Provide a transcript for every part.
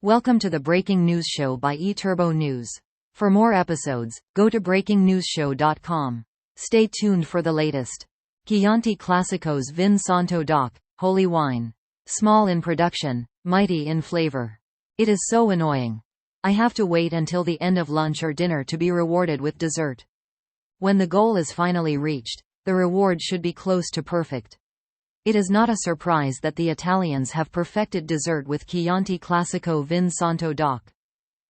Welcome to the Breaking News Show by eTurbo News. For more episodes, go to breakingnewsshow.com. Stay tuned for the latest. Chianti Classico's Vin Santo DOC, holy wine. Small in production, mighty in flavor. It is so annoying. I have to wait until the end of lunch or dinner to be rewarded with dessert. When the goal is finally reached, the reward should be close to perfect. It is not a surprise that the Italians have perfected dessert with Chianti Classico Vin Santo DOC.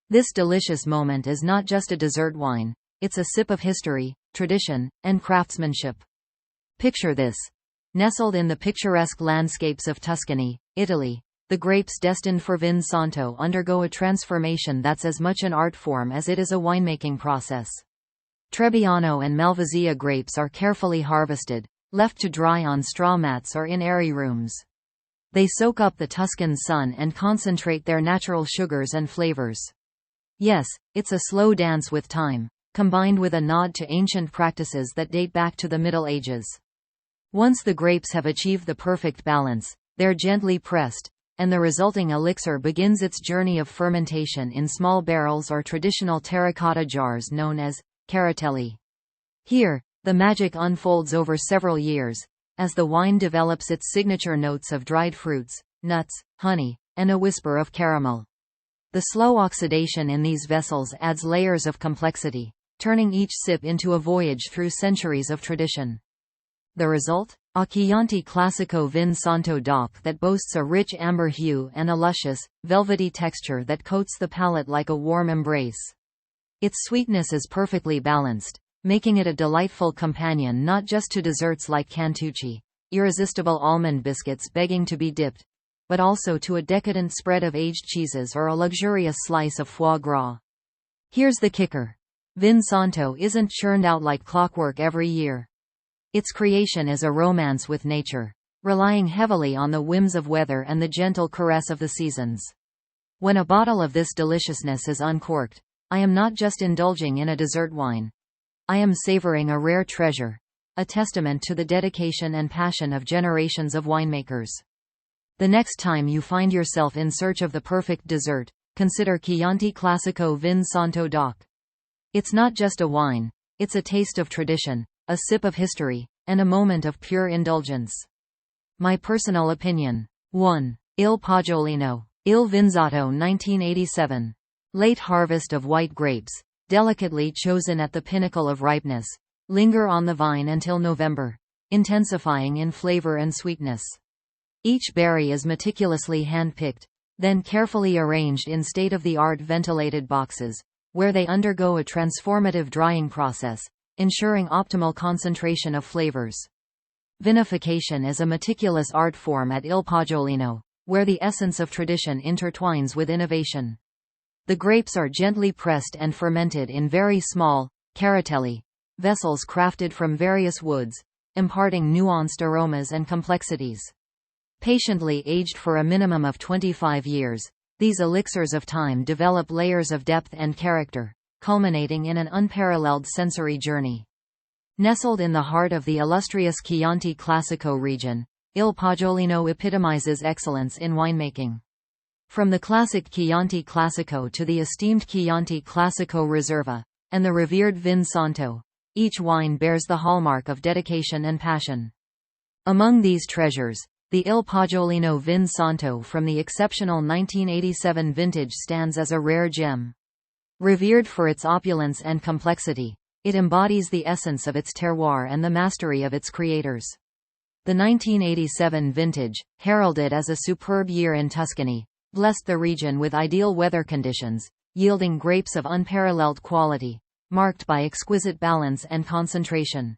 This delicious moment is not just a dessert wine, it's a sip of history, tradition, and craftsmanship. Picture this. Nestled in the picturesque landscapes of Tuscany, Italy, the grapes destined for Vin Santo undergo a transformation that's as much an art form as it is a winemaking process. Trebbiano and Malvasia grapes are carefully harvested, left to dry on straw mats or in airy rooms. They soak up the Tuscan sun and concentrate their natural sugars and flavors. Yes, it's a slow dance with time, combined with a nod to ancient practices that date back to the Middle Ages. Once the grapes have achieved the perfect balance, they're gently pressed, and the resulting elixir begins its journey of fermentation in small barrels or traditional terracotta jars known as caratelli. Here, the magic unfolds over several years, as the wine develops its signature notes of dried fruits, nuts, honey, and a whisper of caramel. The slow oxidation in these vessels adds layers of complexity, turning each sip into a voyage through centuries of tradition. The result? A Chianti Classico Vin Santo DOC that boasts a rich amber hue and a luscious, velvety texture that coats the palate like a warm embrace. Its sweetness is perfectly balanced, making it a delightful companion not just to desserts like cantucci, irresistible almond biscuits begging to be dipped, but also to a decadent spread of aged cheeses or a luxurious slice of foie gras. Here's the kicker. Vin Santo isn't churned out like clockwork every year. Its creation is a romance with nature, relying heavily on the whims of weather and the gentle caress of the seasons. When a bottle of this deliciousness is uncorked, I am not just indulging in a dessert wine. I am savoring a rare treasure, a testament to the dedication and passion of generations of winemakers. The next time you find yourself in search of the perfect dessert, consider Chianti Classico Vin Santo DOC. It's not just a wine, it's a taste of tradition, a sip of history, and a moment of pure indulgence. My personal opinion. 1. Il Poggiolino. Il Vinzato 1987. Late harvest of white grapes, delicately chosen at the pinnacle of ripeness, linger on the vine until November, intensifying in flavor and sweetness. Each berry is meticulously hand-picked, then carefully arranged in state-of-the-art ventilated boxes, where they undergo a transformative drying process, ensuring optimal concentration of flavors. Vinification is a meticulous art form at Il Poggiolino, where the essence of tradition intertwines with innovation. The grapes are gently pressed and fermented in very small, caratelli, vessels crafted from various woods, imparting nuanced aromas and complexities. Patiently aged for a minimum of 25 years, these elixirs of time develop layers of depth and character, culminating in an unparalleled sensory journey. Nestled in the heart of the illustrious Chianti Classico region, Il Poggiolino epitomizes excellence in winemaking. From the classic Chianti Classico to the esteemed Chianti Classico Reserva, and the revered Vin Santo, each wine bears the hallmark of dedication and passion. Among these treasures, the Il Poggiolino Vin Santo from the exceptional 1987 vintage stands as a rare gem. Revered for its opulence and complexity, it embodies the essence of its terroir and the mastery of its creators. The 1987 vintage, heralded as a superb year in Tuscany, blessed the region with ideal weather conditions, yielding grapes of unparalleled quality, marked by exquisite balance and concentration.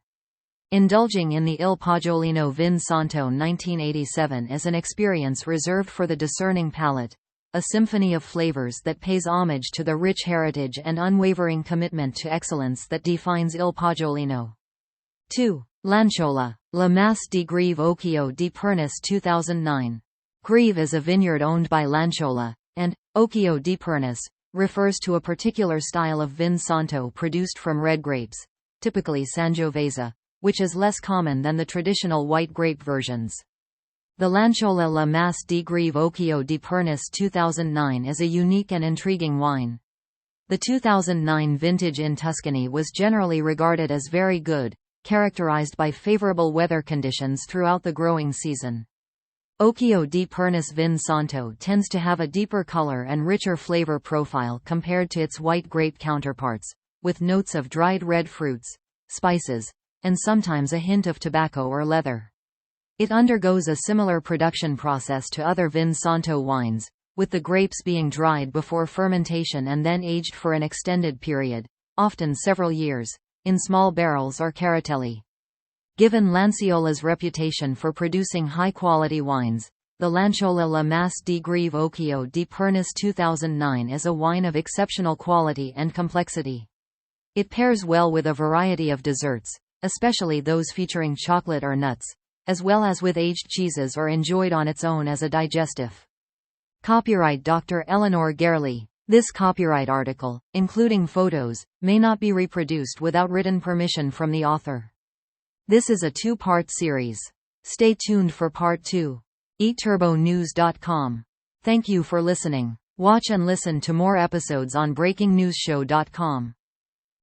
Indulging in the Il Poggiolino Vin Santo 1987 is an experience reserved for the discerning palate, a symphony of flavors that pays homage to the rich heritage and unwavering commitment to excellence that defines Il Poggiolino. 2. Lanciola, La Masse di Greve Occhio di Pernis 2009. Greve is a vineyard owned by Lanciola, and Occhio di Pernis refers to a particular style of Vin Santo produced from red grapes, typically Sangiovese, which is less common than the traditional white grape versions. The Lanciola La Masse di Greve Occhio di Pernis 2009 is a unique and intriguing wine. The 2009 vintage in Tuscany was generally regarded as very good, characterized by favorable weather conditions throughout the growing season. Occhio di Pernis Vin Santo tends to have a deeper color and richer flavor profile compared to its white grape counterparts, with notes of dried red fruits, spices, and sometimes a hint of tobacco or leather. It undergoes a similar production process to other Vin Santo wines, with the grapes being dried before fermentation and then aged for an extended period, often several years, in small barrels or caratelli. Given Lanciola's reputation for producing high-quality wines, the Lanciola La Masse di Greve Occhio di Pernis 2009 is a wine of exceptional quality and complexity. It pairs well with a variety of desserts, especially those featuring chocolate or nuts, as well as with aged cheeses or enjoyed on its own as a digestif. Copyright Dr. Eleanor Gerli. This copyright article, including photos, may not be reproduced without written permission from the author. This is a two-part series. Stay tuned for part 2. eTurboNews.com. Thank you for listening. Watch and listen to more episodes on BreakingNewsShow.com.